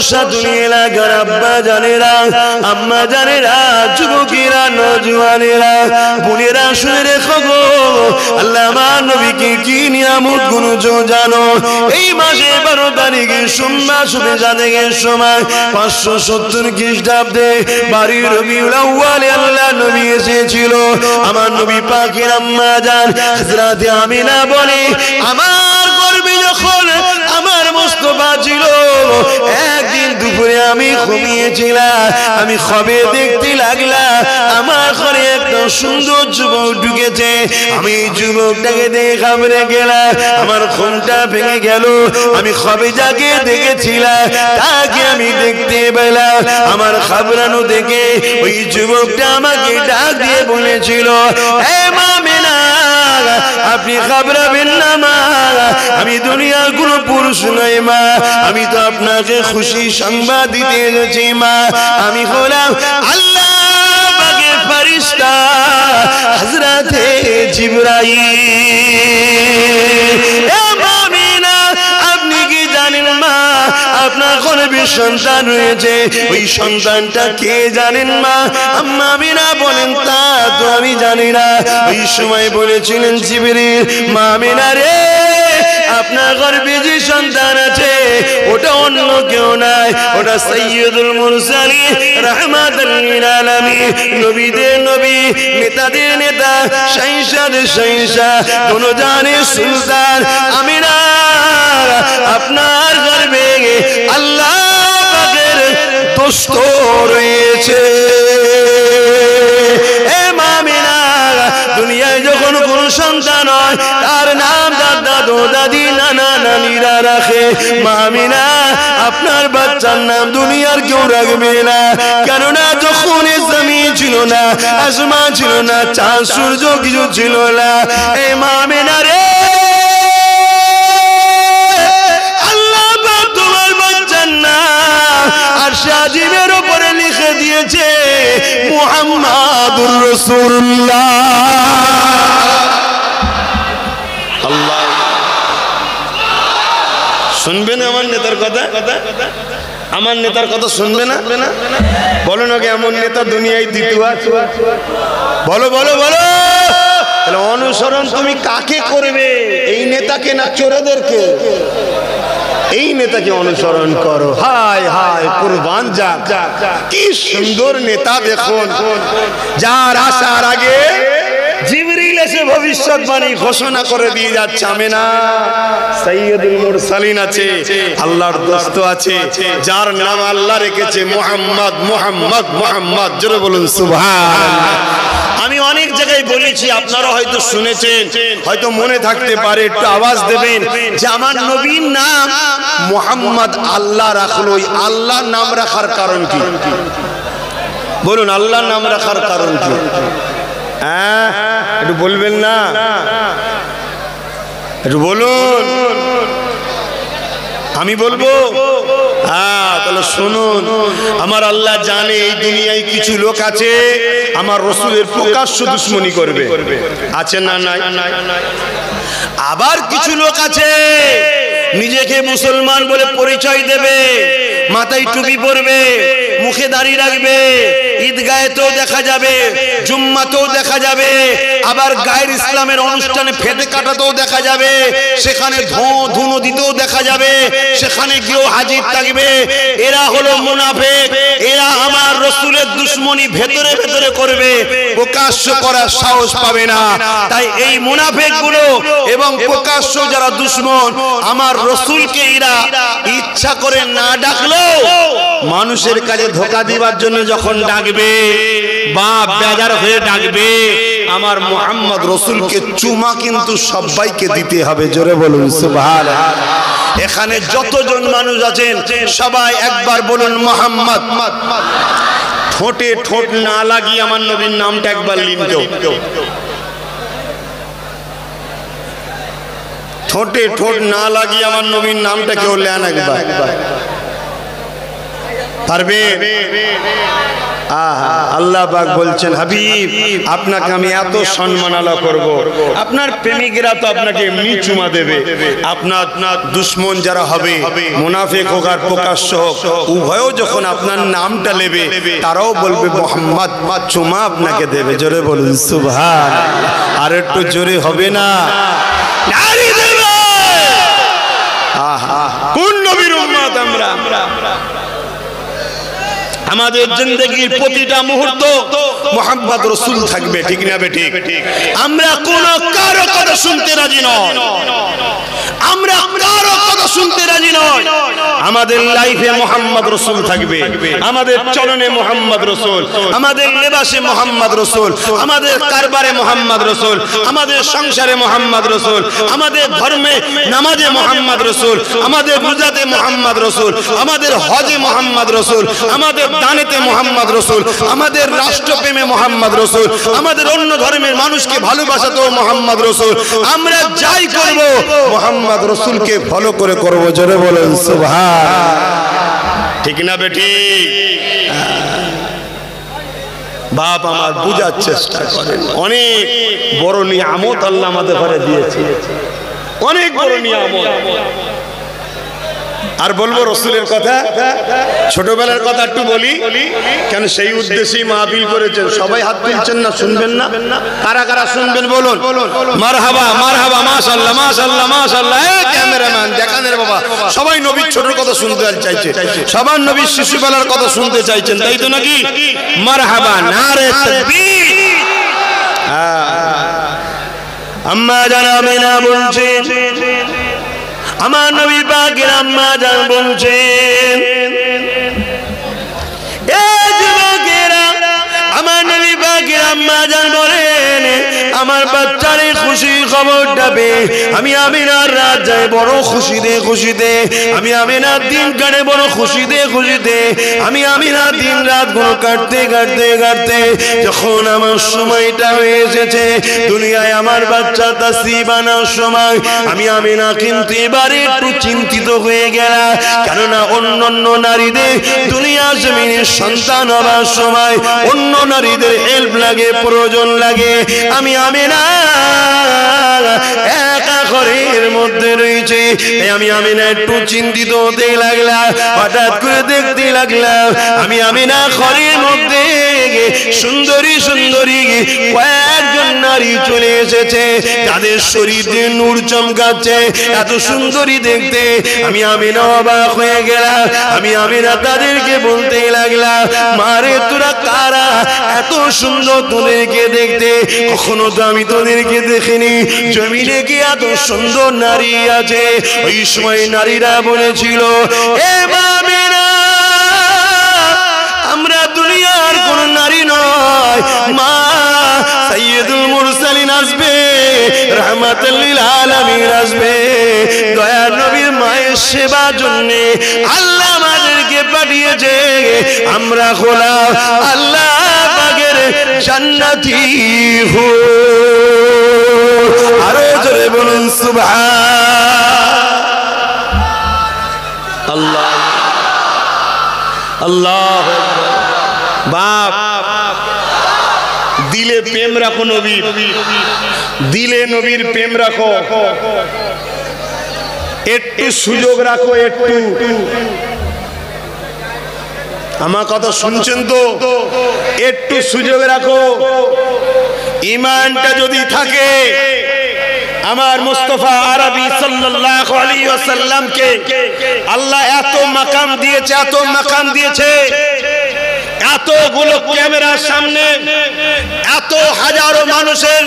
সাথী এলাকার আব্বা জানেরা, আম্মা জানেরা, যুবকেরা, নওজওয়ানেরা, বোনেরা শুনে রেখো গো, আল্লাহ আমার নবীকে কি নিয়ামত গুলো জানো। এই মাসে 12 তারিখে সোমবার শুনে জাদেগের সময় 570 খ্রিস্টাব্দে বাড়ি রবিউল আউয়ালে আল্লাহ নবী এসেছিল। আমার নবী পাকের আম্মা জান হযরত আমিনা বলে, আমার গর্ভে যখন আমার মুস্তাফা ছিল, একদিন দুপুরে আমি ঘুমিয়েছিলাম, আমি খবে দেখতে লাগলাম আমার ঘরে একটা সুন্দর যুবক ঢুকেছে। আমি যুবকটাকে দেখে ঘাবড়ে গেলাম, আমার ঘুমটা ভেঙে গেল। আমি খবেজাকে দেখেছিলাম, তাকে আমি দেখতে পেলাম। আমার ঘাবড়ানো দেখে ওই যুবকটা আমাকে ডাক দিয়ে বলেছিল, হে মামিনা, আপনি ঘাবড়াবেন না মা, আমি দুনিয়ার কোনো পুরুষ নই মা, আমি তো আপনাকে খুশি সংবাদ দিতে এসেছি মা। আমি হলাম আল্লাহ পাকের ফেরেশতা হযরতে জিবরাইল। আপনি কি জানেন মা, আপনার গর্ভে সন্তান রয়েছে, ওই সন্তানটা কে জানেন মা? আম্মা আমিনা বলেন, তা তো আমি জানি না। ওই সময় বলেছিলেন জিবরিল, মা আমিনা রে, আপনার গর্ভে যে সন্তান আছে ওটা অন্য কেউ নাই, ওটা সাইয়্যিদুল মুরসালিন রাহমাতাল লিল আলামিন, নবীদের নবী, নেতাদের নেতা, শাহিনশাদের শাহিনশাহ, দোনোজানের সুলতান আমিনা, আপনার গর্ভে আল্লাহ পাকের দোস্ত রয়েছে। এ মামিনা, দুনিয়ায় যখন কোন সন্তান হয় তার নাম তার দাদু দাদি নানা নানিরা রাখে। মামিনা, আপনার বাচ্চার নাম দুনিয়ার কেউ রাখবে না, কেননা যখন জমিন ছিল না, আসমান ছিল না, চাঁদ সূর্য কিছু ছিল না। এই মামিনা রে, আল্লাহ পাক তোমার বাচ্চার নাম আরশে আজিমের উপরে লিখে দিয়েছে মুহাম্মাদুর রাসূলুল্লাহ। আল্লাহ শুনবেন আমার নেতার কথা, আমার নেতার কথা শুনবে না? বলো না, এমন নেতা দুনিয়ায় দ্বিতীয় আছে? বলো বলো বলো। তাহলে অনুসরণ তুমি কাকে করবে? এই নেতাকে না চোরেদেরকে? এই নেতাকে অনুসরণ করো। হায় হায়, কুরবান যাক, কি সুন্দর নেতা দেখুন, যার আসার আগে জিবরিল এসে ভবিষ্যৎবাণী ঘোষণা করে দিয়ে যাচ্ছে। আমিনা, সাইয়্যিদুল মুরসালিন আছে, আল্লাহর দোস্ত আছে, যার নাম আল্লাহ রেখেছে মুহাম্মদ, মুহাম্মদ, মুহাম্মদ। জোরে বলুন সুবহানাল্লাহ। আমি অনেক জায়গায় বলেছি, আপনারা হয়তো শুনেছেন, হয়তো মনে থাকতে পারে, একটু আওয়াজ দেবেন যে আমার নবীর নাম মুহাম্মদ আল্লাহ রাখলো। আল্লাহর নাম রাখার কারণ কি? বলুন, আল্লাহর নাম রাখার কারণ কি? হ্যাঁ, একটু বলবেন না? একটু বলুন, আমি বলবো। হ্যাঁ, তাহলে শুনুন, আমার আল্লাহ জানে এই দুনিয়ায় কিছু লোক আছে আমার রাসূলের প্রকাশ্য দুশমনি করবে, আছে না নাই? আবার কিছু লোক আছে নিজেকে মুসলমান বলে পরিচয় দেবে, মাথায় টুপি পরবে, মুখে দাড়ি রাখবে, ঈদগাহেতেও দেখা যাবে, জুম্মাতেও দেখা যাবে, আবার গায়ের ইসলামের অনুষ্ঠানে ফেটে কাটাতেও দেখা যাবে, সেখানে ধুনো দিতেও দেখা যাবে, সেখানে গিয়েও হাজির থাকবে। এরা হলো মুনাফিক, এরা আমার রাসূলের দুশমনি ভেতরে ভেতরে করবে, প্রকাশ্য করার সাহস পাবে না। তাই এই মুনাফিকগুলো এবং প্রকাশ্য যারা দুশমন, আমার রাসূলকে এরা ইচ্ছা করে না ডাকলেও মানুষের কাছে ধোঁকা দিবার জন্য যখন ডাকবে বা বেজার হয়ে ডাকবে, আমার মুহাম্মদ রাসূলকে চুমা কিন্তু সবাইকে দিতে হবে। জোরে বলুন সুবহানাল্লাহ। এখানে যতজন মানুষ আছেন সবাই একবার বলুন মুহাম্মদ। ঠোঁটে ঠোঁট না লাগিয়ে আমার নবীর নামটা একবার লিন কেউ। ঠোঁটে ঠোঁট না লাগিয়ে আমার নবীর নামটা কেউ লেন একবার। পারবে? আল্লাহ পাক বলছেন হাবিব আপনাকে আমি এত সম্মাননা করব, আপনার প্রেমিকরা তো আপনাকে এমনি চুমা দেবে, আপনার দুশমন যারা হবে মুনাফিক হোক আর প্রকাশ্য হোক উভয়ও যখন আপনার নামটা নেবে তারাও বলবে মোহাম্মদ, চুমা আপনাকে দেবে। জোরে বলুন সুবহানাল্লাহ। আর একটু জোরে হবে না? নারী দেবে। কোন নবীর উম্মত আমরা? আমাদের জিন্দেগির প্রতিটা মুহূর্ত মুহাম্মদ রাসূল থাকবে, ঠিক না বেঠিক? আমরা কোন কারো কথা শুনতে রাজি নই, আমরা কারো কথা শুনতে রাজি নই। আমাদের লাইফে মুহাম্মদ রাসূল থাকবে, আমাদের চলনে মুহাম্মদ রাসূল, আমাদের লেবাসে মুহাম্মদ রাসূল, আমাদের কারবারে মুহাম্মদ রাসূল, আমাদের সংসারে মুহাম্মদ রাসূল, আমাদের ধর্মে নামাজে মুহাম্মদ রাসূল, আমাদের রোজাতে মুহাম্মদ রাসূল, আমাদের হজে মুহাম্মদ রাসূল, আমাদের দানেতে মুহাম্মদ রাসূল, আমাদের রাষ্ট্রপ্রেমে মুহাম্মদ রাসূল, আমাদের অন্য ধর্মের মানুষকে ভালোবাসাতেও মুহাম্মদ রাসূল। আমরা যাই করব মুহাম্মদ রাসূলকে ফলো করে করব। জোরে বলেন সুবহানাল্লাহ। ঠিক না বেটি? বাপ আমার বুঝার চেষ্টা করেন, অনেক বড় নিয়ামত আল্লাহ আমাদের ঘরে দিয়েছে, অনেক বড় নিয়ামত। আর বলবো রসুলের কথা, ছোটবেলার কথা একটু বলি, কেন সেই উদ্দেশ্যেই মাহফিল করেছেন। সবাই হাত তুলছেন না, শুনবেন না? কারা কারা শুনবেন বলুন? মারহাবা মারহাবা, মাশাআল্লাহ মাশাআল্লাহ মাশাআল্লাহ। এই ক্যামেরাম্যান দেখানের বাবা, সবাই নবীর ছোটর কথা শুনতে চাইছে, সবার নবীর শিশুবেলার কথা শুনতে চাইছেন, তাই তো নাকি? মারহাবা, নারে তাকবীর। আম্মা জানাবে না বলছেন, আমার নবী পাকের আম্মা জান বলছেন, এ যুবকেরা, আমার নবী পাকের আম্মা জান বলেন, আমার বাচ্চার খুশি খবরটা পেয়ে আমি আমিনার রাত যাই বড় খুশিতে খুশিতে, আমি আমিনার দিন কাটে বড় খুশিতে খুশিতে, আমি আমিনার দিন রাত গুলো কাটতে কাটতে কাটতে যখন আমার সময়টা হয়ে এসেছে দুনিয়ায় আমার বাচ্চা তাসরিফ আনার সময়, আমি আমিনা কিন্তু এবারে একটু চিন্তিত হয়ে গেলাম। কেননা অন্য নারীদের দুনিয়া জমিনে সন্তান হবার সময় অন্য নারীদের হেল্প লাগে, প্রয়োজন লাগে, আমি আমিনা একা ঘরের মধ্যে রয়েছে, আমি আমিনা একটু চিন্তিত হতে লাগলাম। হঠাৎ করে দেখতে লাগলাম আমি আমিনা ঘরের মধ্যে সুন্দরী সুন্দরী কয়েকজন নারী চলে এসেছে, তাদের শরীরে নূর চমকাচ্ছে, এত সুন্দরী দেখতে। আমি আমিনা অবাক হয়ে গেলাম। আমি আমিনা তাদেরকে বলতে লাগলাম, মারে তোরা কারা, এত সুন্দর তোদেরকে দেখতে, কখনো তো আমি তোদেরকে দেখিনি, জমিনে কি এত সুন্দর নারী আছে? ওই সময় নারীরা বলেছিল, এ আমিনা, আমরা দুনিয়ার কোন নারী নয়, মা সাইয়্যিদুল মুরসালিন আসবে, রাহমাতুল লিল আলামিন আসবে, দয়ার নবীর মায়ের সেবার জন্য আল্লাহ আমাদেরকে পাঠিয়েছে, আমরা গোলাম আল্লাহ পাকের জান্নাতি হো। আরো জোরে বলুন সুবহানাল্লাহ। আল্লাহ বাপ, দিলে প্রেম রাখো নবীর, দিলে নবীর প্রেম রাখো, একটু সুযোগ রাখো, একটু। আমার কথা শুনছেন তো? একটু সুযোগ রাখো। ঈমানটা যদি থাকে, আমার মুস্তাফা আরবি সাল্লাল্লাহু আলাইহি ওয়াসাল্লামকে আল্লাহ এত মাকাম দিয়েছে, এত মাকাম দিয়েছে, এতগুলো ক্যামেরার সামনে এত হাজারো মানুষের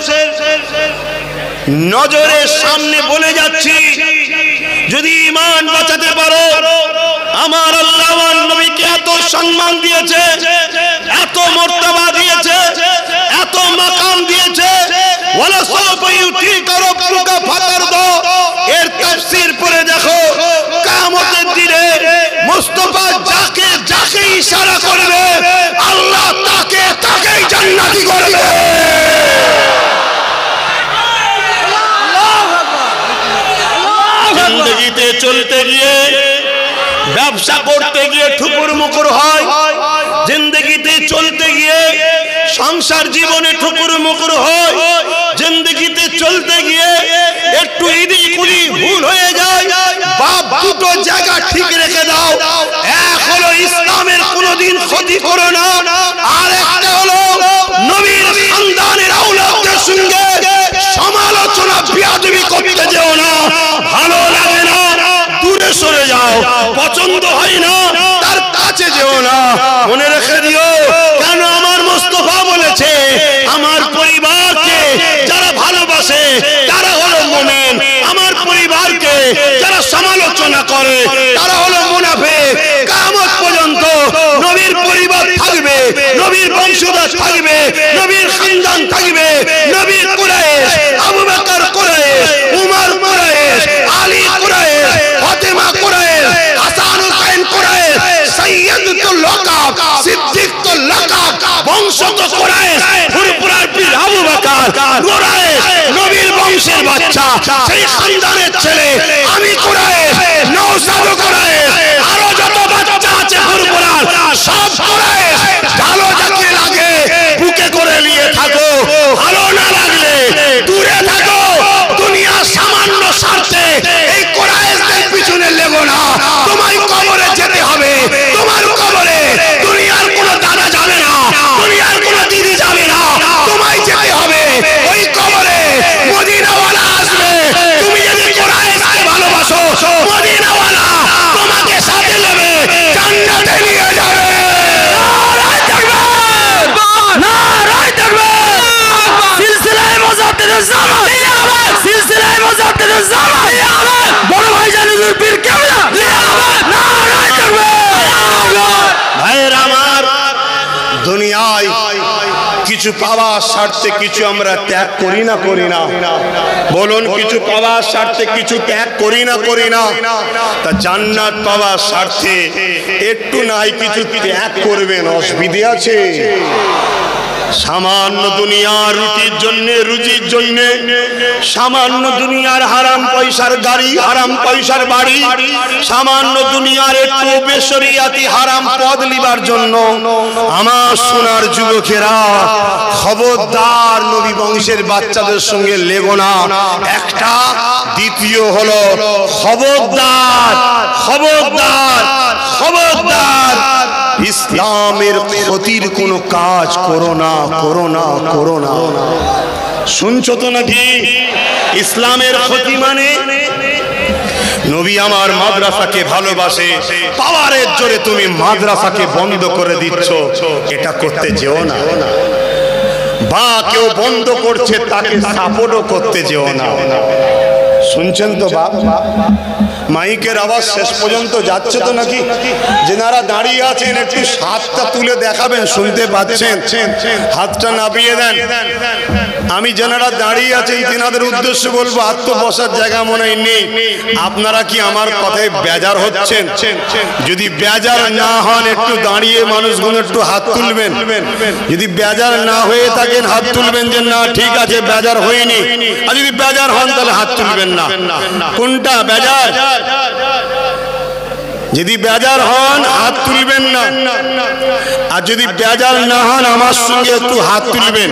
নজরের সামনে বলে যাচ্ছি, যদি ঈমান বাঁচাতে পারো, আমার আল্লাহ আমার নবীকে এত সম্মান দিয়েছে, এত মর্তবা দিয়েছে, এত মাকাম দিয়েছে, ওয়ালা সাওফা ইউতিকা রাব্বুকা ফাতারদা, এর তাফসীর পড়ে দেখো, কিয়ামতের দিনে মুস্তাফা যাকে যাকে ইশারা করবে আল্লাহ তাকে তাকেই জান্নাতি করবে। জিন্দেগিতে চলতে গিয়ে, ব্যবসা করতে গিয়ে ঠুকুর মুকুর হয়, জিন্দেগিতে চলতে সংসার জীবনে ঠুকুর মুকুর হয়, জিন্দেগিতে চলতে গিয়ে একটু ইদি কুলি ভুল হয়ে যায়, বাপ দুটো জায়গা ঠিক রেখে দাও। এক হলো ইসলামের কোনোদিন ক্ষতি করো না, আর একটা হলো নবীর খানদানের আওলাদের সঙ্গে সমালোচনা বিয়াদবি করতে যেও না, ভালো লাগে না, দূরে সরে যাও, পছন্দ হয় না তার কাছে যেও না। মনে রেখে দিও, কেন আমার মুস্তাফা বলেছে আমার পরিবারকে যারা ভালোবাসে তারা হলো মুমিন, আমার পরিবারকে যারা সমালোচনা করে তারা হলো মুনাফিক। কিয়ামত পর্যন্ত নবীর পরিবার থাকবে, নবীর বংশধর থাকবে, নবীর খানদান থাকবে, নবীর কুরাইশ, আবু বকর কুরাইশ, উমর কুরাইশ, আলী কুরাইশ, ফাতেমা কুরাইশ, হাসান হুসাইন কুরাইশ, সাইয়্যিদুল লাকাব, সিদ্দিকুল লাকাব, বংশ তো কুরাইশ, ফুরফুরার পীর আবু বকর কুরাইশ, নবীর বংশের বাচ্চা, সেই খানদানের ছেলে আমি কুরাইশ, নওশাদ কুরাইশ, আরো যত বাচ্চা আছে ফুরফুরার সব কুরাইশ। ভালো যাকে লাগে বুকে করে নিয়ে থাকো, ভালো না লাগলে দূরে থাকো। দুনিয়া সামান্য স্বার্থে এই কুরাইশদের পিছনে লেগো না, তোমায় কবরে যেতে হবে। তোমার কবরে দুনিয়ার কোনো দাদা যাবে না, দুনিয়ার কোনো দিদি যাবে না, তোমায় যেতে হবে ওই কবরে। মদিনাওয়ালা আসবে, তুমি যদি কুরাইশকে ভালোবাসো মদিনাওয়ালা তোমাকে সাথে নেবে, জান্নাতে নিয়ে যাবে। নারায়ে তাকবীর, নারায়ে তাকবীর, সিলসিলায়ে মুজাদ্দিদুজ জামান, সিলসিলায়ে মুজাদ্দিদুজ জামান, বড় ভাইজান হুজুর পীর কেবলা, নারায়ে তাকবীর। ভাইয়ের আমার, দুনিয়ায় কিছু পাওয়ার স্বার্থে কিছু আমরা ত্যাগ করি না, করি না? বলুন, কিছু পাওয়ার স্বার্থে কিছু ত্যাগ করি না, করি না? তা জান্নাত পাওয়ার স্বার্থে একটু নাই কিছু ত্যাগ করবেন, অসুবিধা আছে? সামান্য দুনিয়ার রুটির জন্য, রুজির জন্য, সামান্য দুনিয়ার হারাম পয়সার গাড়ি, হারাম পয়সার বাড়ি, সামান্য দুনিয়ার একটু বেশরিয়াতি হারাম পদ লিবার জন্য আমার সোনার যুবকেরা খবরদার নবী বংশের বাচ্চাদের সঙ্গে লেগো না। একটা, দ্বিতীয় হলো খবরদার, খবরদার, খবরদার ইসলামের ক্ষতির কোনো কাজ করো না, করো না, করো না। শুনছো তো নাকি? ইসলামের ক্ষতি মানে নবী আমার মাদ্রাসাকে ভালোবাসে, পাওয়ারের জোরে তুমি মাদ্রাসাকে বন্ধ করে দিচ্ছ, এটা করতে যেও না। বা কেউ বন্ধ করছে তাকে সাপোর্টও করতে যেও না। শুনছেন তো বাপ? মাইকের আওয়াজ শেষ পর্যন্ত যাচ্ছে তো নাকি? যেনারা দাঁড়িয়ে আছেন একটু হাতটা তুলে দেখাবেন, শুনতে পাচ্ছেন? হাতটা নামিয়ে দেন। আমি যেনারা দাঁড়িয়ে আছেন তেনাদের উদ্দেশ্যে বলবো, হাত তো বসার জায়গা মনে নেই। আপনারা কি আমার কথায় বেজার হচ্ছেন? যদি বেজার না হন একটু দাঁড়িয়ে মানুষগুলো একটু হাত তুলবেন। যদি বেজার না হয়ে থাকেন হাত তুলবেন যে না ঠিক আছে বেজার হয়নি, আর যদি বেজার হন তাহলে হাত তুলবেন না। কোনটা বেজার? যদি বেজার হন হাত তুলবেন না, আর যদি বেজার না হন আমার সঙ্গে একটু হাত তুলবেন।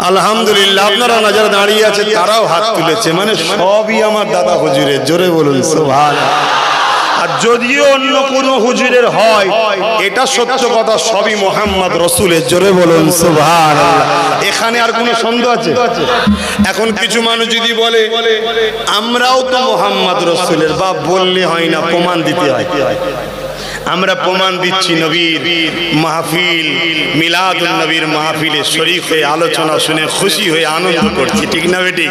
আলহামদুলিল্লাহ, আপনারা যারা দাঁড়িয়ে আছে তারাও হাত তুলেছে, মানে সবই আমার দাদা হুজুরের। জোরে বলুন সুবহানাল্লাহ। আর যদিও অন্য কোন হুজুরের হয়, এটা সত্য কথা, সবই মোহাম্মদ রসুলের। জোরে বলুন সুবহানাল্লাহ। এখানে আর কোনো সন্দেহ আছে? এখন কিছু মানুষ যদি বলে আমরাও তো মোহাম্মদ রসুলের, বা বললে হয় না, প্রমাণ দিতে হয়। আমরা প্রমাণ দিচ্ছি, নবীর মাহফিল, মিলাদুন নবীর মাহফিলে শরীক হয়ে আলোচনা শুনে খুশি হয়ে আনন্দ করছি, ঠিক না বেটি?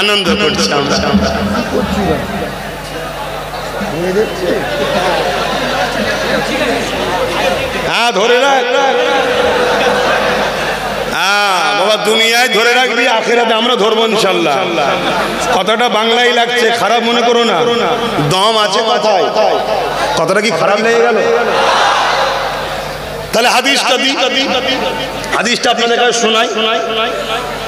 আনন্দ করছি আমরা। হ্যাঁ, ধরে রাখ। হ্যাঁ বাবা, দুনিয়ায় ধরে রাখবি, আখিরাতে আমরা ধরবো ইনশাআল্লাহ। কথাটা বাংলায় লাগছে, খারাপ মনে করো না, দম আছে কথায়। কথাটা কি খারাপ লেগে গেল? তাহলে হাদিসটা আপনাদের কাছে শোনাই।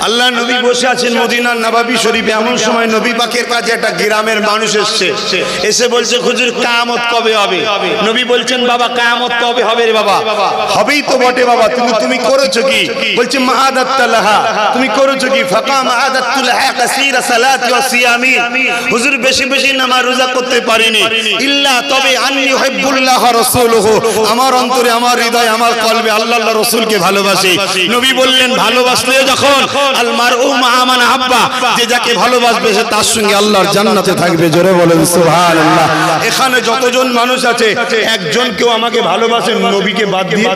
আল্লাহ নবী বসে আছেন মদিনার নববী শরীফে। এমন সময় নবী পাকের কাছে একটা গ্রামের মানুষ এসছে, এসে বলছে হুজুর কিয়ামত কবে হবে? নবী বলছেন বাবা কিয়ামত কবে হবে রে বাবা? হবেই তো বটে বাবা, তুমি করেছো কি? বলছে মাআদাতুল্লাহা, তুমি করেছো কি? ফাকা মাআদাতুল্লাহা কাসীরা সালাতি ওয়া সিয়ামি, হুজুর বেশি বেশি নামাজ রোজা করতে পারিনি, ইল্লা তবে আন্নী উহিব্বুল্লাহ ওয়া রাসূলুহু, আমার অন্তরে আমার হৃদয় আমার কলবে আল্লাহর রাসূলকে ভালোবাসি। নবী বললেন ভালোবাসলে যখন আল মারউ মা মান আহাব্বা, যে যাকে ভালোবাসবে সে তার সঙ্গে আল্লাহর জান্নাতে থাকবে। জোরে বলেন সুবহানাল্লাহ। এখানে যতজন মানুষ আছে একজন কেউ আমাকে ভালোবাসেন নবীকে বাদ দিয়ে?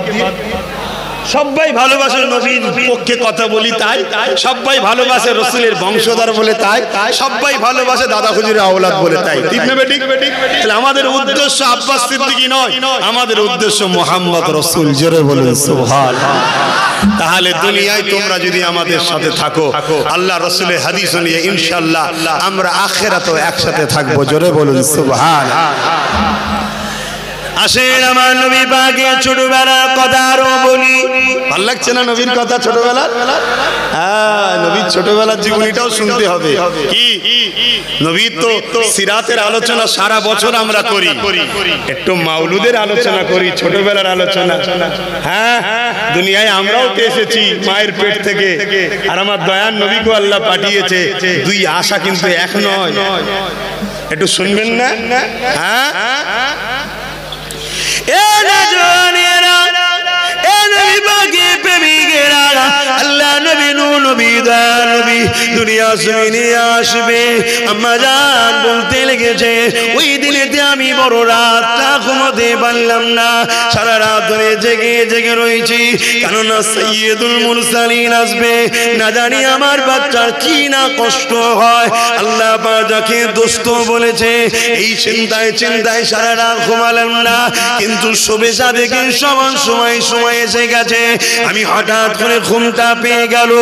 সবাই ভালোবাসে নবীর পক্ষে কথা বলি তাই, সবাই ভালোবাসে রাসূলের বংশধর বলে তাই, সবাই ভালোবাসে দাদা হুজুরের আওলাদ বলে তাই। ঠিক না বেঠিক? তাহলে আমাদের উদ্দেশ্য আব্বাস সিদ্দিকী নয়, আমাদের উদ্দেশ্য মুহাম্মদ রাসূল। জোরে বলেন সুবহানাল্লাহ। তাহলে দুনিয়ায় তোমরা যদি আমাদের সাথে থাকো, আল্লাহ রাসূলের হাদিস নিয়ে ইনশাআল্লাহ আমরা আখিরাতেও একসাথে থাকবো। জোরে বলেন সুবহানাল্লাহ। আসেন আমার নবী পাকের ছোটবেলার কথা আরো বলি। ভালো লাগছে না নবীর কথা ছোটবেলার? হ্যাঁ, নবীর ছোটবেলার জীবনীটাও শুনতে হবে। কি নবীর তো সিরাতের আলোচনা সারা বছর আমরা করি, একটু মাওলুদের আলোচনা করি, ছোটবেলার আলোচনা। হ্যাঁ, দুনিয়ায় আমরাও তো এসেছি মায়ের পেট থেকে, আর আমার দয়ার নবীকে আল্লাহ পাঠিয়েছে। দুই আশা কিন্তু এক নয়, একটু শুনবেন না? হ্যাঁ, আল্লাহ নবী নবী নবী দুনিয়া জমিনে আসবে। আম্মা জান বলতে লেগেছে ওই দিনেতে আমি বড় রাতটা ঘুমোতে পারলাম না, সারা রাত ধরে জেগে জেগে রয়েছি, কেননা সাইয়্যিদুল মুরসালিন আসবে। না জানি আমার বাচ্চার কি না কষ্ট হয়। আল্লাহ পাক যাকে দোস্ত বলেছে, এই চিন্তায় চিন্তায় সারা রাত ঘুমালাম না। কিন্তু শোবেশা দেখে সমান সময় এসে গেছে। আমি হঠাৎ করে ঘুমটা পেয়ে গেল,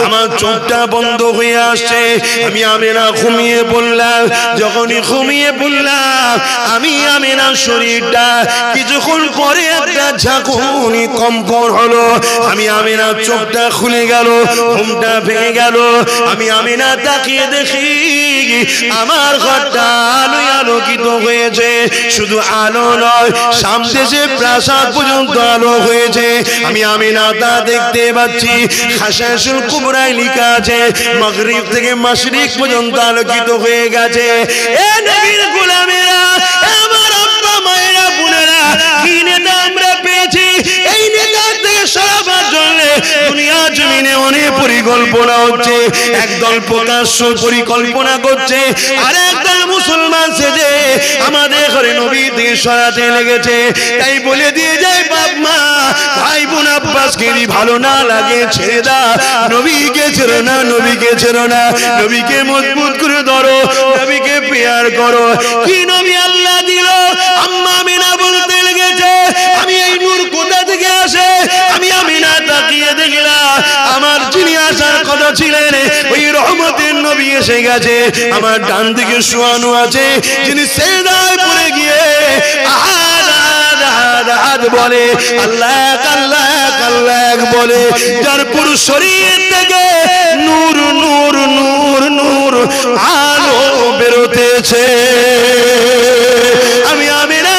আমার চোখটা বন্ধ হয়ে আসছে। আমি আমেনা ঘুমিয়ে পড়লাম। যখনই ঘুমিয়ে পড়লাম আমি আমেনার শরীরটা কিছুক্ষণ পরে একটা ঝাঁকুনি কম্পন হলো। আমি আমেনার চোখটা খুলে গেল, ঘুমটা ভেঙে গেল। আমি আমেনা তাকিয়ে দেখি আমার ঘরটা আলোয় আলোকিত হয়েছে। শুধু আলো নয়, সামনে যে প্রাসাদ পর্যন্ত আলো হয়েছে। আমি আমিনা তা দেখতে পাচ্ছি। হাসাসুল কুবরায় লেখা আছে মাগরিব থেকে মাশরিক পর্যন্ত আলোকিত হয়ে গেছে। এ নবীর গোলামেরা, আমার আব্বা মায়েরা বোনেরা, কি নেতা আমরা পেয়েছি। এই নেতা থেকে সরাবার জন্য দুনিয়া জমিনে অনেক পরিকল্পনা হচ্ছে। একদল প্রকাশ্য পরিকল্পনা করছে, আর একদল মুসলমান সেজে আমাদের ঘরে নবী দিয়ে সরাতে লেগেছে। তাই বলে দিয়ে যায় বাপ মা ভাই বোন আব্বাসকে ভালো না লাগে ছেড়ে দা, নবীকে ছেড়ো না, নবীকে ছেড়ো না, নবীকে মজবুত করে ধরো, নবীকে প্রেয়ার করো। কি নবী আল্লাহ দিল। আম্মা আমিনা বলতে লেগেছে আমি এই নূর কোথা থেকে আসে। আমি আমিনা তাকিয়ে দেখলাম আমার যিনি আসার কথা ছিলেন ওই রহমতের নবী এসে গেছে। আমার ডান দিকে শোয়ানো আছে যিনি সেজদায় পড়ে গিয়ে বলে আল্লাহ আল্লাহ আল্লাহ বলে, যার পুরো শরীর থেকে নূর নূর নূর নূর আলো বেরোতেছে। আমি আমিনা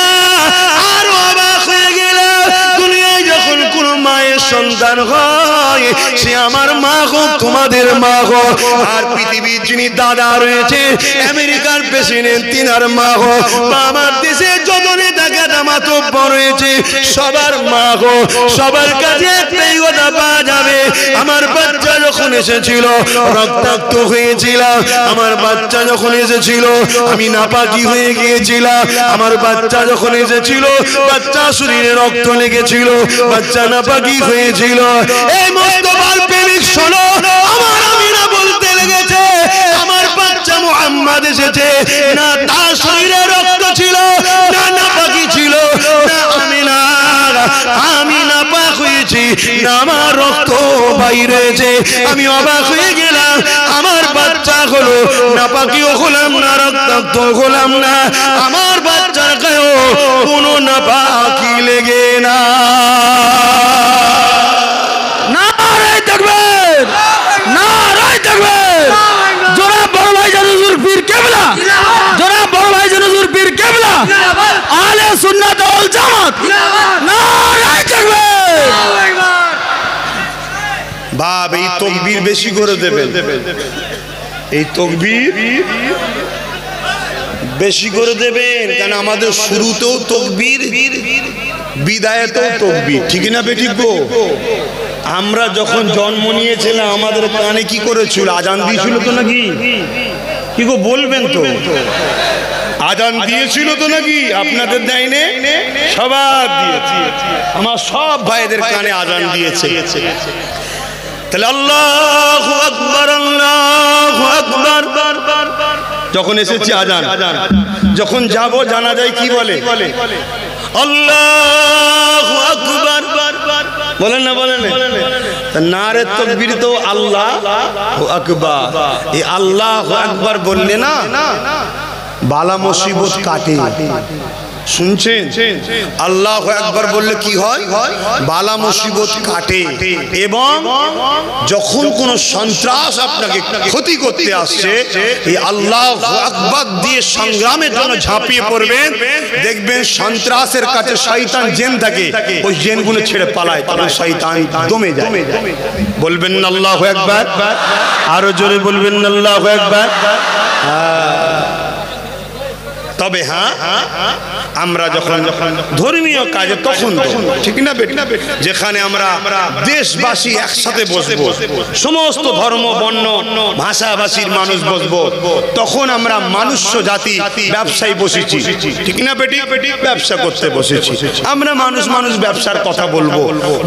আরো অবাক হয়ে গেলাম। দুনিয়ায় যখন কোন মায়ের সন্তান হয় সে আমার মা হোক, তোমাদের মা হোক, আর পৃথিবীর যিনি দাদা রয়েছে আমেরিকার প্রেসিডেন্ট তিনার মা হোক, বা আমার দেশে যত নেতা মাতব্বর রয়েছে সবার মা গো, সবার কাছে একটাই কথা পাওয়া যাবে। আমার বাচ্চা যখন এসেছিল রক্তাক্ত হয়েছিলাম, আমার বাচ্চা যখন এসেছিল আমি নাপাকি হয়ে গিয়েছিলাম, আমার বাচ্চা যখন এসেছিল বাচ্চা শরীরে রক্ত লেগেছিল, বাচ্চা নাপাকি হয়েছিল। এই মুস্তাফার প্রেমিক শোনো, আমার আমিনা বলতে লেগেছে আমার বাচ্চা মুহাম্মদ এসেছে, না তার শরীরে রক্ত ছিল, না নাপাকি ছিল, না আমি নাপাক হয়েছি, না আমার রক্ত ভাই রয়েছে, আমি অবাক হয়ে গেলাম। আমার বাচ্চা হলো নাপাকিও হলাম না, রক্তাক্ত হলাম না, আমার বাচ্চার গায়েও কোনো নাপাকি লেগে না। নারায়ে তাকবীর, নারায়ে তাকবীর। জোরে বড় ভাই হুজুর পীর কেবলা, জোরে বড় ভাই হুজুর পীর কেবলা, আহলে সুন্নাত ওয়াল জামাত, নারায়ে তাকবীর। বাপ এই তাকবীর বেশি করে দেবেন, এই তাকবীর বেশি করে দেবেন, কারণ আমাদের শুরুতেও তাকবীর, বিদায়েতেও তাকবীর, ঠিক না বেঠিক গো? আমরা যখন জন্ম নিয়েছিলাম আমাদের কানে কি করেছিল? আজান দিয়েছিল তো নাকি? কি গো বলবেন তো? আজান দিয়েছিল তো নাকি? আপনাদের দেয়নি? সবার দিয়েছে, আমার সব ভাইদের কানে আজান দিয়েছে। তাহলে আল্লাহু আকবার, আল্লাহু আকবার। যখন এসেছি আজান, যখন যাব জানাজায় কি বলে? আল্লাহু আকবার বলেন না, বলেন না? নারে তাকবীর তো আল্লাহু আকবার। এই আল্লাহু আকবার বললে না বালা মুসিবত কাটে। শুনছেন? আল্লাহু আকবার বললে কি হয়? বালা মুসিবত কাটে। এবং যখন কোন সন্ত্রাস আপনাকে ক্ষতি করতে আসছে, এই আল্লাহু আকবার দিয়ে সংগ্রামের জন্য ঝাঁপিয়ে পড়বেন, দেখবেন সন্ত্রাসের কাছে শয়তান জিন থাকে, ওই জিনগুলো ছেড়ে পালায়, তখন শয়তান দমে যায়। বলবেন না আল্লাহু আকবার? আরো জোরে বলবেন না আল্লাহু আকবার? তবে হ্যাঁ, আমরা যখন ধর্মীয় কাজে তখন ঠিক না বেটা, যেখানে আমরা দেশবাসী একসাথে বসবো, সমস্ত ধর্ম বর্ণ ভাষাভাষীর মানুষ বসবো, তখন আমরা মনুষ্য জাতি ব্যবসায় বসেছি, ঠিক না বেটি? ব্যবসা করতে বসেছি আমরা, মানুষ মানুষ ব্যবসার কথা বলবো।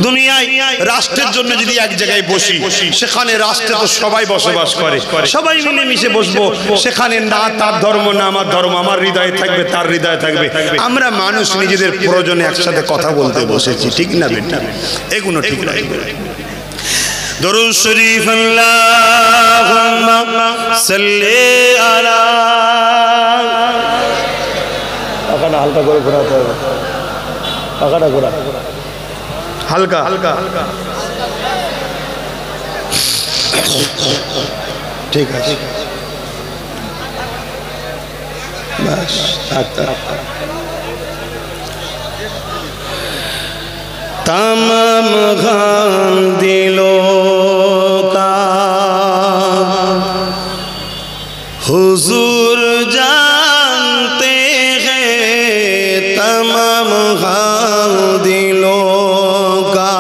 দুনিয়ায় রাষ্ট্রের জন্য যদি এক জায়গায় বসি, সেখানে রাষ্ট্রে তো সবাই বসবাস করে, সবাই মিলেমিশে বসবো, সেখানে না তার ধর্ম না আমার ধর্ম, আমার হৃদয় থাকবে তার হৃদয় থাকবে, আমরা মানুষ নিজেদের প্রয়োজনে একসাথে কথা বলতে বসেছি, ঠিক না বেটা? এগুলো ঠিক না। দরুদ শরীফ আল্লাহুম্মা সাল্লি আলা, পাখাটা হালকা করে ঘোরাতে হবে, পাখাটা ঘোরা হালকা হালকা, ঠিক আছে बस। तमाम गम दिलों का हुजूर जानते हैं, तमाम गम दिलों का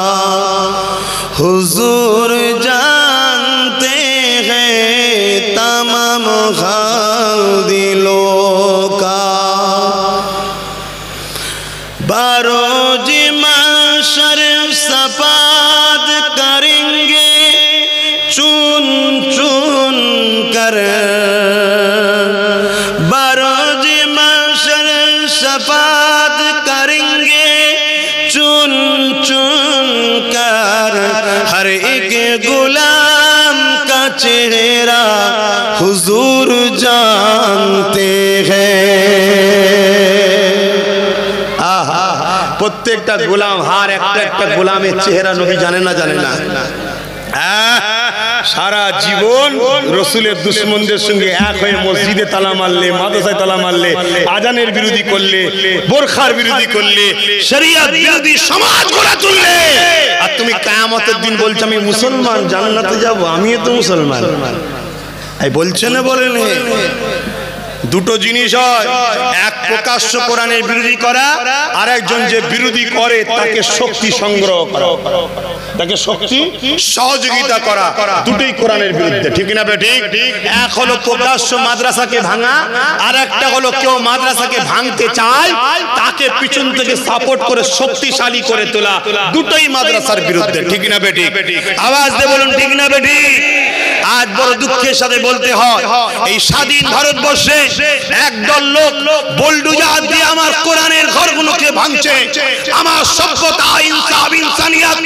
हुजूर जानते हैं, तमाम गम दिलों बारोज महशर सफाद करेंगे चुन चुन कर, बारोज महशर सफाद करेंगे चुन चुन कर, हर एक गुलाम का चेहरा हुजूर जानते हैं। প্রত্যেকটা গোলাম, হার একটা একটা গোলামের চেহারা নবী জানে না, জানে না? সারা জীবন রসুলের দুশমনদের সঙ্গে এক হয়ে মসজিদে তালা মারলে, মাদ্রাসায় তালা মারলে, আজানের বিরোধী করলে, বোরখার বিরোধী করলে, শরিয়ত বিরোধী সমাজ গড়ে তুললে, আর তুমি কিয়ামতের দিন বলছো আমি মুসলমান, জান্নাতে যাব, আমিও তো মুসলমান। এই বলছে না, বলেন? দুটো জিনিস হয়, এক প্রকাশ্য কোরআনের বিরোধী করা, আর একজন যে বিরোধী করে তাকে শক্তি সংগ্রহ করা, তাকে শক্তি সহযোগিতা করা, দুটোই কোরআনের বিরুদ্ধে, ঠিক না বেঠিক? এক হলো প্রকাশ্য মাদ্রাসাকে ভাঙা, আর একটা হলো কেউ মাদ্রাসাকে ভাঙতে চায় তাকে পিছন থেকে সাপোর্ট করে শক্তিশালী করে তোলা, দুটোই মাদ্রাসার বিরুদ্ধে, ঠিক না বেঠিক? আওয়াজ দিয়ে বলুন ঠিক না বেঠিক? আজ বড় দুঃখের সাথে বলতে হয় এই স্বাধীন ভারতবর্ষে একদল লোক বুলডোজার দিয়ে আমার কোরআনের ঘরগুলোকে ভাঙছে। আমার সভ্যতা, ইনসাফ, ইনসানিয়ত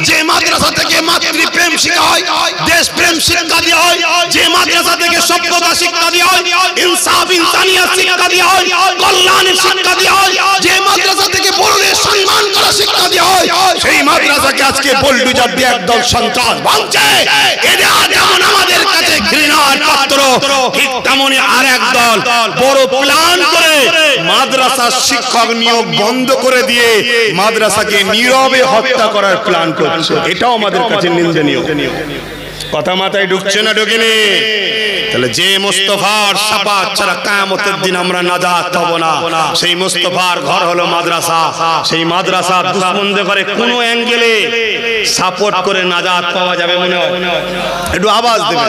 যে মাদ্রাসা থেকে মাতৃপ্রেম শিক্ষা হয়, দেশপ্রেম শিক্ষা দেওয়া হয়, যে মাদ্রাসা থেকে সভ্যতা শিক্ষা দেওয়া হয়, ইনসাফ, ইনসানিয়ত শিক্ষা দেওয়া হয়, কল্যাণের শিক্ষা দেওয়া হয়, যে মাদ্রাসা থেকে বড়দের সম্মান করা শিক্ষা দেওয়া হয়, সেই মাদ্রাসাকে আজকে বুলডোজার দিয়ে একদল সন্ত্রাস ভাঙছে। এরা যেমন আমাদের কাছে ঘৃণার পাত্র, ঠিক তেমনি আর একদল বড় প্ল্যান করে মাদ্রাসার শিক্ষক নিয়োগ বন্ধ করে দিয়ে মাদ্রাসাকে নীরবে হত্যা করার প্ল্যান করছে। এটাও আমাদের কাছে নিন্দনীয়। কথা মাথায় ঢুকছে না ঢোকেনি? তাহলে যে মুস্তাফার শাফাত ছাড়া কিয়ামতের দিন আমরা নাজাত পাবো না, সেই মুস্তাফার ঘর হলো মাদ্রাসা। সেই মাদ্রাসা দুশমনদের করে কোনো অ্যাঙ্গেলে সাপোর্ট করে নাজাত পাওয়া যাবে মনে হয়? একটু আওয়াজ দেবে।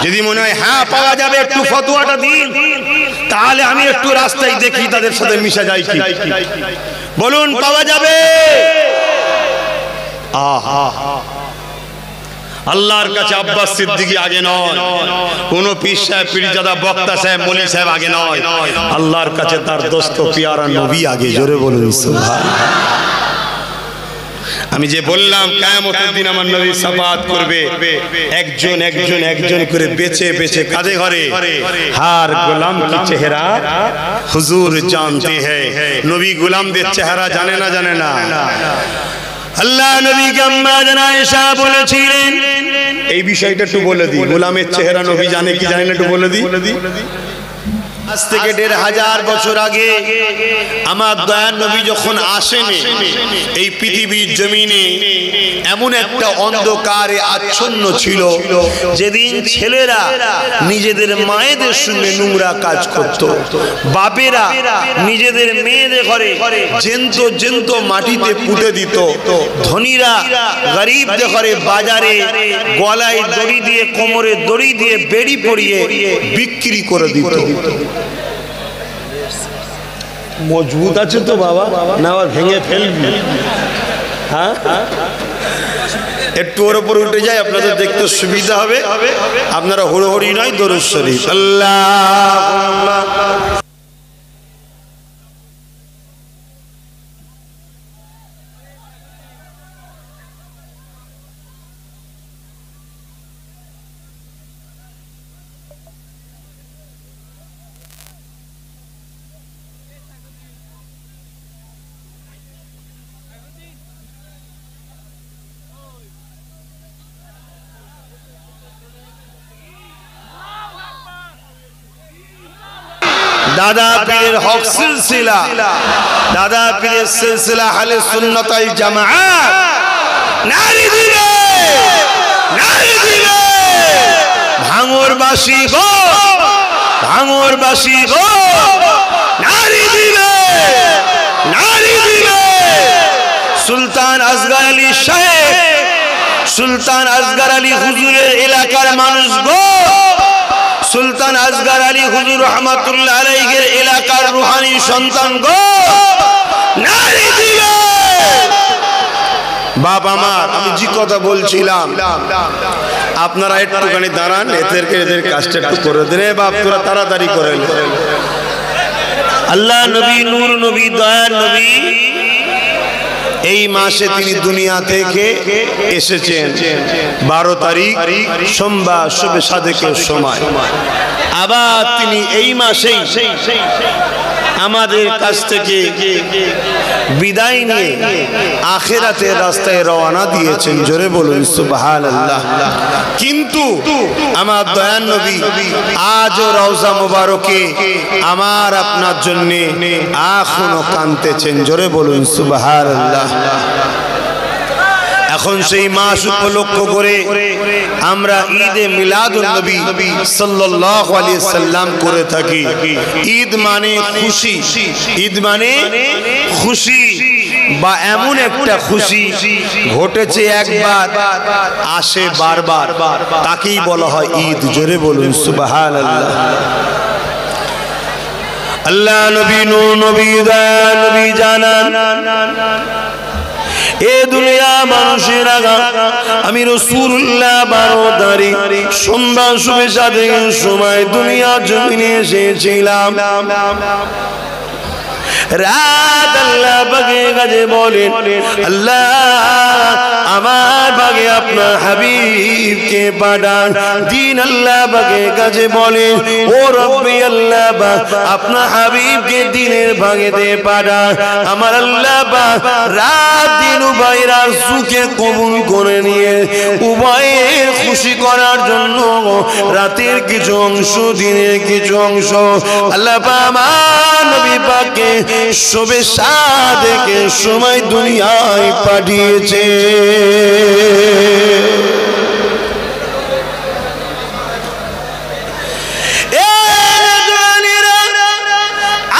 যদি মনে হয় হ্যাঁ পাওয়া যাবে, একটু ফতোয়াটা দিন, তাহলে আমি একটু রাস্তায় দেখি তাদের সাথে মিশে যাই কি। বলুন পাওয়া যাবে? আহা, আল্লাহর কাছে আব্বাস সিদ্দিকী আগে নয়, কোন পীর সাহেব, পীরজাদা, বক্তা সাহেব, মৌলী সাহেব আগে নয়, আল্লাহর কাছে তার দোস্ত পিয়ারা নবী আগে। জোরে বলুন সুবহানাল্লাহ। আমি যে বললাম কিয়ামতের দিন আমার নবী শাফাত করবে, একজন একজন একজন করে বেছে বেছে কাঁধে ঘরে। হার গোলাম কি চেহারা হুজুর জানতে হ্যায়। নবী গোলামদের চেহারা জানে না, জানে না। আল্লাহ নবীকে আম্মা জানা আয়েশা বলেছিলেন, এই বিষয়টা একটু বলে দিই, গোলামের চেহারা নবী জানে কি জানে না একটু বলে দিই। আজ থেকে ১৫০০ বছর আগে আমার দয়ার নবী যখন আসেন এই পৃথিবীর জমিনে, এমন একটা অন্ধকারে আচ্ছন্ন ছিল যেদিন ছেলেরা নিজেদের মায়েদের সঙ্গে নোংরা কাজ করত, বাপেরা নিজেদের মেয়েদের ঘরে জেন্ত জেন্ত মাটিতে পুঁতে দিত, ধনীরা গরিবদের ঘরে বাজারে গলায় দড়ি দিয়ে, কোমরে দড়ি দিয়ে বেড়ি পরিয়ে বিক্রি করে দিত। মজবুত আছে তো বাবা, না আবার ভেঙে ফেলবি? হ্যাঁ, একটু ওর উপর উঠে যায়, আপনাদের দেখতে সুবিধা হবে। আপনারা হুড়োহুড়ি নয়, দরুদ শরীফ আল্লাহ। দাদা পীরের হক সিলসিলা, দাদা পীরের সিলসিলা আহলে সুন্নাত ওয়াল জামাআত নারী দিবে, নারী দিবে। ভাঙরবাসী গো, ভাঙরবাসী গো, নারী দিবে, নারী দিবে। সুলতান আসগর আলী সাহেব, সুলতান আসগর আলী হুজুরের এলাকার মানুষ গো, সুলতান আসগর আলী হুজুর রহমাতুল্লাহ আলাইহির এলাকার রুহানি সন্তান গো, নারী দিবে। বাবা আমার, আমি যে কথা বলছিলাম, আপনারা একটুখানি দাঁড়ান, এদের কাজটা একটু করে দেন। বাপ তোরা তাড়াতাড়ি করে। আল্লাহ নবী, নূর নবী, দয়ার নবী এই মাসে তিনি দুনিয়া থেকে এসেছেন 12 তারিখ সোমবার শুভে সাদেকের সময়। আবার তিনি এই মাসেই আমাদের কাছ থেকে বিদায় নিয়ে আখিরাতের রাস্তায় রওনা দিয়েছেন। জোরে বলুন সুবহানাল্লাহ। কিন্তু আমার দয়ার নবী আজও রওজা মুবারকে আমার আপনার জন্য এখনো কাঁদতেছেন। জোরে বলুন সুবহানাল্লাহ। এখন সেই মাস উপলক্ষ করে আমরা ঈদে মিলাদুন নবী সাল্লাল্লাহু আলাইহি সাল্লাম করে থাকি। ঈদ মানে খুশি, ঈদ মানে খুশি, বা এমন একটা খুশি ঘটেছে একবার, আসে বারবার, তাকেই বলা হয় ঈদ। জোরে বলুন সুবহানাল্লাহ। আল্লাহ নবী, নূর নবী, দয়ার নবী জানান এ দুনিয়া মানুষের আগা আমি রাসূলুল্লাহ 12 তারিখ সন্ধ্যা শুভে সাথে সময় দুনিয়া জমিনে এসেছিলাম। রাত আল্লাহ পাকে কাছে বলেন, আল্লাহ আমার ভাগে আপনার হাবিবকে পাঠান। দিন আল্লাহ পাকে কাছে বলেন, ও রব্বি আল্লাহ পাক আপনার হাবিবকে দিনের ভাগেতে পাঠান। আমার আল্লাহ পাক রাত দিন উভয়ের সুখে কবুল করে নিয়ে উভয়ের খুশি করার জন্য রাতের কিছু অংশ দিনের কিছু অংশ আল্লাহ পাক আমার নবী পাককে শবে সাদেকে সময় দুনিয়ায় পাঠিয়েছে।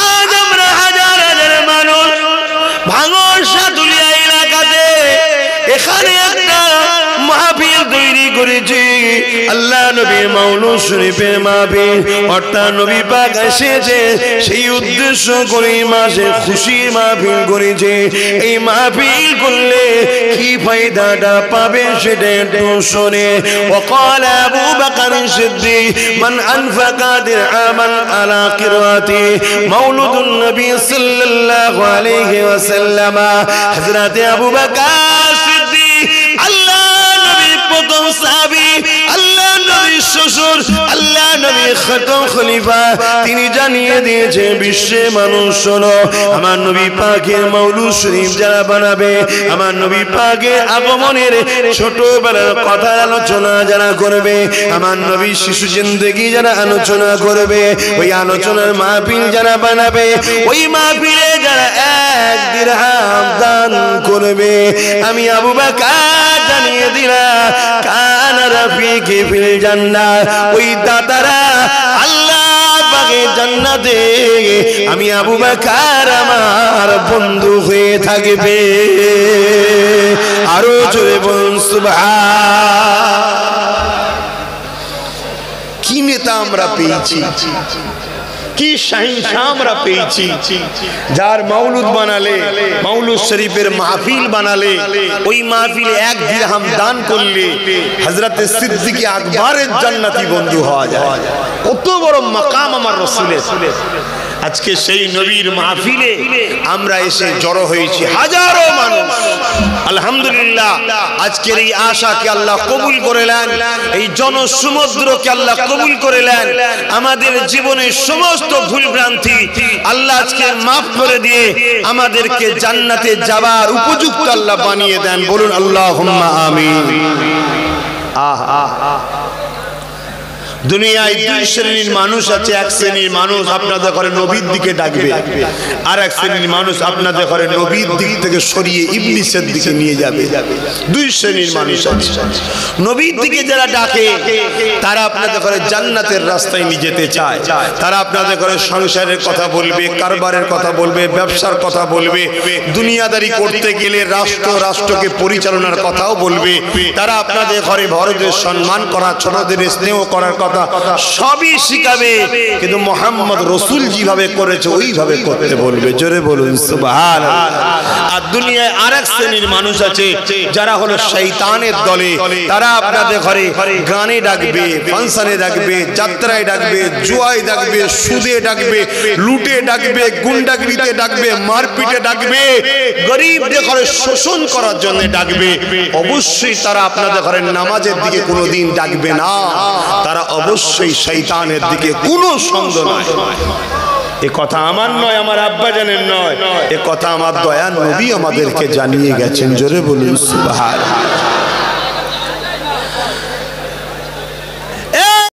আজ আমরা হাজার হাজার মানুষ ভাঙর সাতুলিয়া এলাকাতে এখানে একটা মাহফিল তৈরি করেছি। আল্লাহ নবীর মাওলুদ শরীফের মাহফিল, অর্থাৎ নবী পাক এসেছে সেই উদ্দেশ্য করে মাসে খুশির মাহফিল করেছে। এই মাহফিল করলে কি ফায়দাটা পাবে সেটা একটু শোনে। وقال أبو بكر الصديق من أنفق درهما على قراءة مولد النبي صلى الله عليه وسلم। حضرت আবু বকর সিদ্দিক আল্লাহ নবীর প্রথম সাহাবী, আল্লাহ নবীর শ্বশুর, আল্লাহ নবীর খতম খলিফা, তিনি জানিয়ে দিয়েছে বিশ্বের মানুষ শোনো, আমার নবী পাকের মাওলুদ শরীফ যারা বানাবে, আমার নবী পাকের আগমনের ছোটবেলার কথা আলোচনা যারা করবে, আমার নবীর শিশু জিন্দেগি যারা আলোচনা করবে, ওই আলোচনার মাহফিল যারা বানাবে, ওই মাহফিলে যারা 1 দিরহাম দান করবে, আমি আবু বকর জানিয়ে দিলাম কানা রাফিকি ফিল জান্নাহ, ওই দাতারা আল্লাহ পাকের জান্নাতে আমি আবু বকর আমার বন্ধু হয়ে থাকবে। আরো জোরে বলুন সুবহান। কি নেতা আমরা পেয়েছি, কি শাহিনশাহ আমরা পেয়েছি, যার মাওলুদ বানালে, মাওলুদ শরীফের মাহফিল বানালে, ওই মাহফিলে 1 দিরহাম দান করলে হযরত সিদ্দিক আকবরের জান্নাতি বন্ধু হওয়া যায়। কত বড় মাকাম আমার রাসূলের। আজকে সেই নবীর মাহফিলে আমরা এসে জড়ো হয়েছি হাজারো মানুষ। আলহামদুলিল্লাহ, আজকের এই আশাকে আল্লাহ কবুল করে নেন, এই জনসমুদ্রকে আল্লাহ কবুল করে নেন। আমাদের জীবনের সমস্ত ভুল ভ্রান্তি আল্লাহ আজকে মাফ করে দিয়ে আমাদেরকে জান্নাতে যাবার উপযুক্ত আল্লাহ বানিয়ে দেন। বলুন আল্লাহুম্মা আমিন। দুনিয়ায় 2 শ্রেণীর মানুষ আছে। 1 শ্রেণীর মানুষ আপনাদের ঘরে নবীর দিকে ডাকবে, আর 1 শ্রেণীর মানুষ আপনাদের ঘরে নবীর দিক থেকে সরিয়ে ইবলিসের দিকে নিয়ে যাবে। 2 শ্রেণীর মানুষ আছে। নবীর দিকে যারা ডাকে তারা আপনাদের ঘরে জান্নাতের রাস্তায় নিয়ে যেতে চায়। তারা আপনাদের ঘরে সংসারের কথা বলবে, কারবারের কথা বলবে, ব্যবসার কথা বলবে, দুনিয়াদারি করতে গেলে রাষ্ট্রকে পরিচালনার কথাও বলবে। তারা আপনাদের ঘরে বড়দের সম্মান করা, ছোটদের স্নেহ করার কথা সবই শিখাবে, কিন্তু মোহাম্মদ রাসূল যেভাবে করেছে ওইভাবে করতে বলবে। জোরে বলুন সুবহানাল্লাহ। আর দুনিয়ায় আরেক শ্রেণীর মানুষ আছে যারা হলো শয়তানের দলে। তারা আপনাদের ঘরে গানে ডাকবে, ফাংশনে ডাকবে, যাত্রায় ডাকবে, জুয়ায় ডাকবে, সুদে ডাকবে, লুটে ডাকবে, গুন্ডাগিরিতে ডাকবে, মারপিটে ডাকবে, গরিবদের ঘরে শোষণ করার জন্য ডাকবে। অবশ্যই তারা আপনাদের ঘরে নামাজের দিকে কোনোদিন ডাকবে না। তারা অবশ্যই শয়তানের দিকে, কোনো সন্দেহ নাই। এ কথা আমার নয়, আমার আব্বা জানেন নয়, এ কথা আমার দয়ার নবী আমাদেরকে জানিয়ে গেছেন। জোরে বলুন সুবহানাল্লাহ।